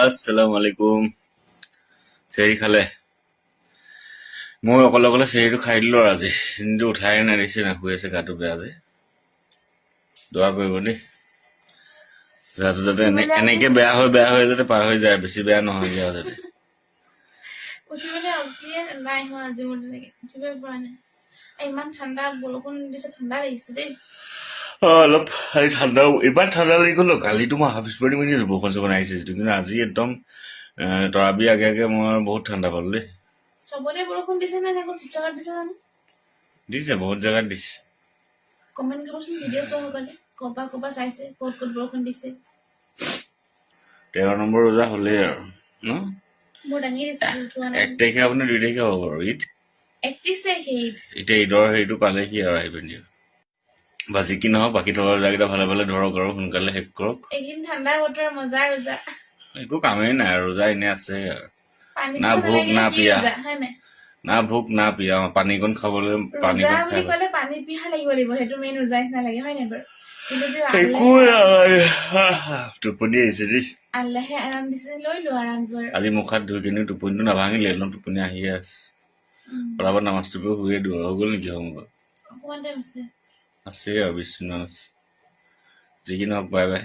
আসসালামু আলাইকুম। চেৰি খালে? মই অকলে অকলে চেৰিটো খাই দিলো আৰু আজি কিন্তু উঠাই নাই দেখিছে না, শুই আছে, গাটো বেয়া যে। দোৱা কৰিব দেই, গাটো যাতে এনেকে বেয়া হৈ যাতে পাৰ হৈ যায়, বেছি বেয়া নহয়গে আৰু যাতে। উঠিবলৈ অগ্নিয়ে নাই হোৱা আজি মোৰ তেনেকে উঠিবই পৰা নাই। ইমান ঠাণ্ডা, বৰষুণ দিছে, ঠাণ্ডা লাগিছে দেই। অলপ আজি ঠাণ্ডা, ইমান ঠাণ্ডা লাগি গ'ল। কালিতো মই হাফ স্পৰ্টিং পিন্ধি আছো, বৰষুণ চৰষুণ আহিছে যিটো, কিন্তু আজি একদম তৰাবি আগে আগে মই বহুত ঠাণ্ডা পালো দেই। চবতে বৰষুণ দিছে নে অকল শিৱসাগৰত দিছে জানো? দিছে, বহুত জেগাত দিছে। কমেণ্ট কৰিবচোন, ভিডিঅ' চোৱা সকলে ক'ৰপা চাইছে, ক'ত ক'ত বৰষুণ দিছে। 13 নম্বৰ ৰোজা হ'লেই আৰু ন? মোৰ দাঙি দিছে, উঠোৱা নাই। 1 তাৰিখে আপুনি 2 তাৰিখে হ'ব বাৰু ঈদ। 31 তাৰিখে ঈদ। এতিয়া ঈদৰ হেৰিটো পালে কি আৰু আহি পিনি বাজি কি নহওক, বাকী থকা ৰোজাকেইটা ভালে ভালে ধৰক আৰু সোনকালে শেষ কৰক। এইদিন ঠাণ্ডা বতৰ, মজা ৰোজা। একো কামেই নাই আৰু, ৰোজা এনে আছে আৰু। পানী না পিয়াহ ভোক নালাগিলে না কি পিয়াহ, ৰোজা, হয় নাই? না ভোক না পিয়াহ, পানীকণ খাবলৈ ৰোজা পানীকণ বুলি খাই ক'লে পানী পিয়াহ লাগিব লাগিব, সেইটো মেইন ৰোজা নিচিনা লাগে, হয় নাই বাৰু? কিন্তু একো টোপনি আহিছে দেই। আল্লাহে আৰাম দিছে, লৈ লোৱা আৰামটো আৰু। আজি মুখ হাত ধুই কিনি টোপনিটো নাভাঙিলে, একদম টোপনি আহিয়ে আছে। পৰাপত নামাজটো কৰি শুয়ে দিওঁ, হৈ গ'ল নেকি সময়? অকমান টাইম আছে আৰু 20 মিনিট আছে। যি কি নহওক, বাই বাই।